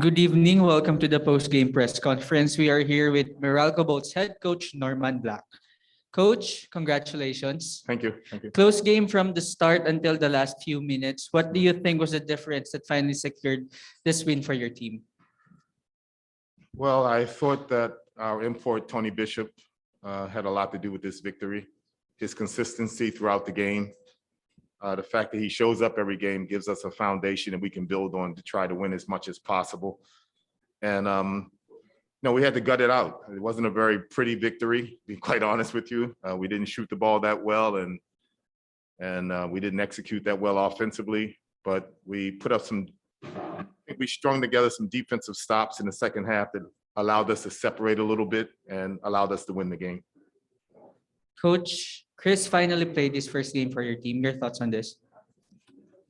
Good evening. Welcome to the post-game press conference. We are here with Meralco Bolt's head coach, Norman Black. Coach, congratulations. Thank you. Thank you. Close game from the start until the last few minutes. What do you think was the difference that finally secured this win for your team? Well, I thought that our import, Tony Bishop, had a lot to do with this victory. His consistency throughout the game. The fact that he shows up every game gives us a foundation that we can build on to try to win as much as possible. And, we had to gut it out. It wasn't a very pretty victory, to be quite honest with you. We didn't shoot the ball that well and we didn't execute that well offensively, but we put up I think we strung together some defensive stops in the second half that allowed us to separate a little bit and allowed us to win the game. Coach, Chris finally played his first game for your team. Your thoughts on this?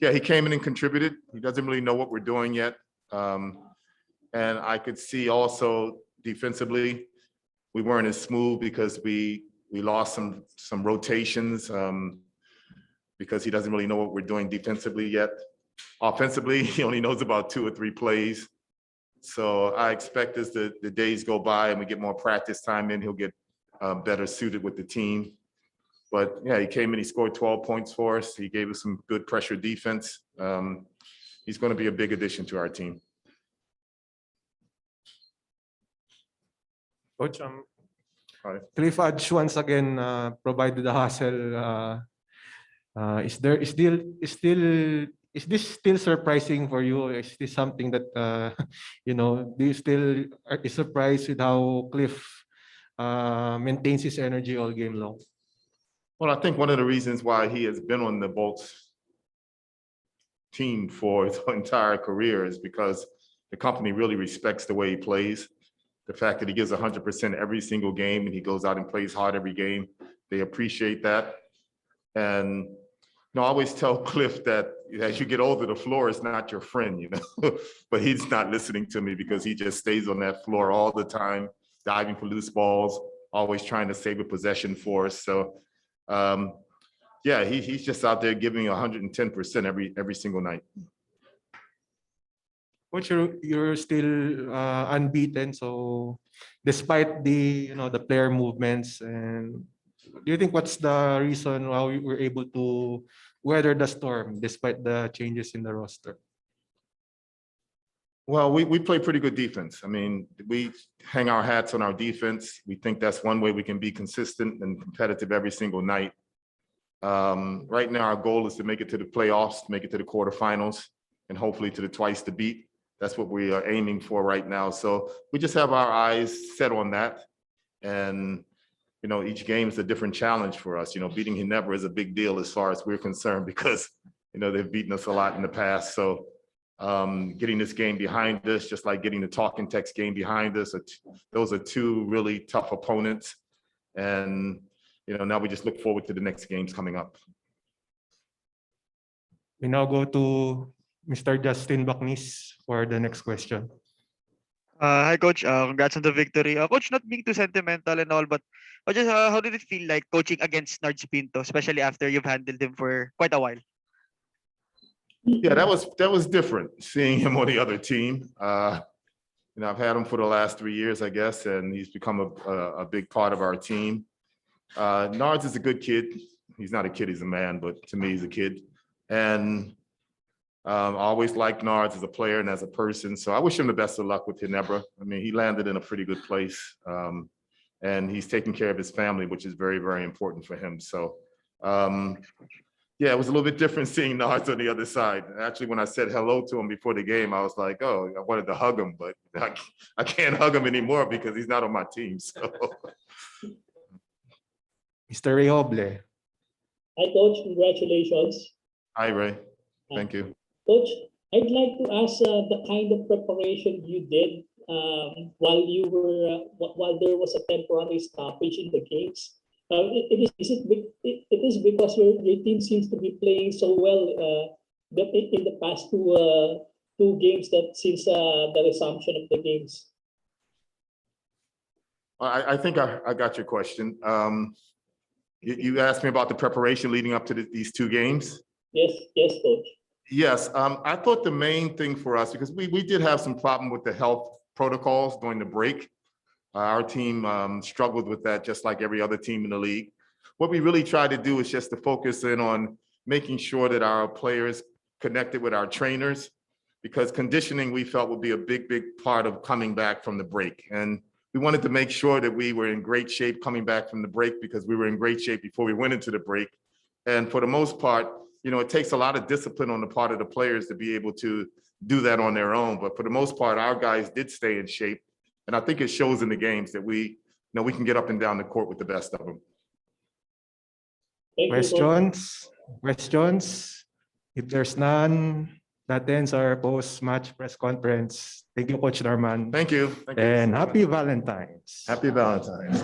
Yeah, he came in and contributed. He doesn't really know what we're doing yet. And I could see also defensively, we weren't as smooth because we lost some rotations because he doesn't really know what we're doing defensively yet. Offensively, he only knows about 2 or 3 plays. So I expect as the days go by and we get more practice time in, he'll get better suited with the team. But yeah, he came in, he scored 12 points for us. He gave us some good pressure defense. He's going to be a big addition to our team. Coach, Cliff Adge once again provided the hustle. Is this still surprising for you? Is this something that do you still are surprised with how Cliff maintains his energy all game long? Well, I think one of the reasons why he has been on the Bolts team for his entire career is because the company really respects the way he plays. The fact that he gives 100% every single game and he goes out and plays hard every game, they appreciate that. And I always tell Cliff that as you get older, the floor is not your friend, but he's not listening to me because he just stays on that floor all the time, diving for loose balls, always trying to save a possession for us. So, yeah, he's just out there giving 110% every single night. Coach, you're still unbeaten. So, despite the player movements, and do you think what's the reason why we were able to weather the storm despite the changes in the roster? Well, we play pretty good defense. I mean, we hang our hats on our defense. We think that's one way we can be consistent and competitive every single night. Right now, our goal is to make it to the playoffs, make it to the quarterfinals, and hopefully to the twice to beat. That's what we are aiming for right now. So we just have our eyes set on that. And, each game is a different challenge for us. Beating GINEBRA is a big deal as far as we're concerned because, they've beaten us a lot in the past. So getting this game behind us, just like getting the Talking Text game behind us, those are 2 really tough opponents. And, now we just look forward to the next games coming up. We now go to Mr. Justin Bacnis for the next question. Hi, Coach. Congrats on the victory. Coach, not being too sentimental and all, but just how did it feel like coaching against Nards Pinto, especially after you've handled him for quite a while? Yeah, that was different seeing him on the other team. I've had him for the last 3 years, I guess, and he's become a big part of our team. Nards is a good kid. He's not a kid, he's a man, but to me, he's a kid. And I always liked Nards as a player and as a person. So I wish him the best of luck with GINEBRA. I mean, he landed in a pretty good place. And he's taking care of his family, which is very, very important for him. So, yeah, it was a little bit different seeing Nards on the other side. Actually, when I said hello to him before the game, I was like, oh, I wanted to hug him, but I can't hug him anymore because he's not on my team. So. Mr. Ray Hoble. Hi, Coach. Congratulations. Hi, Ray. Thank you. Coach, I'd like to ask the kind of preparation you did while there was a temporary stoppage in the games. It is because your team seems to be playing so well in the past two games that since the resumption of the games. I think I got your question. You asked me about the preparation leading up to these 2 games? Yes, Coach. Yes, I thought the main thing for us, because we did have some problem with the health protocols during the break. Our team struggled with that just like every other team in the league. What we really tried to do is just to focus in on making sure that our players connected with our trainers, because conditioning we felt would be a big part of coming back from the break. And we wanted to make sure that we were in great shape coming back from the break, because we were in great shape before we went into the break. And for the most part, you know, it takes a lot of discipline on the part of the players to be able to do that on their own. But for the most part, our guys did stay in shape. And I think it shows in the games that we can get up and down the court with the best of them. Thank you, Coach. Questions? If there's none, that ends our post-match press conference. Thank you, Coach Norman. Thank you. Thank you. And happy Valentine's. Happy Valentine's.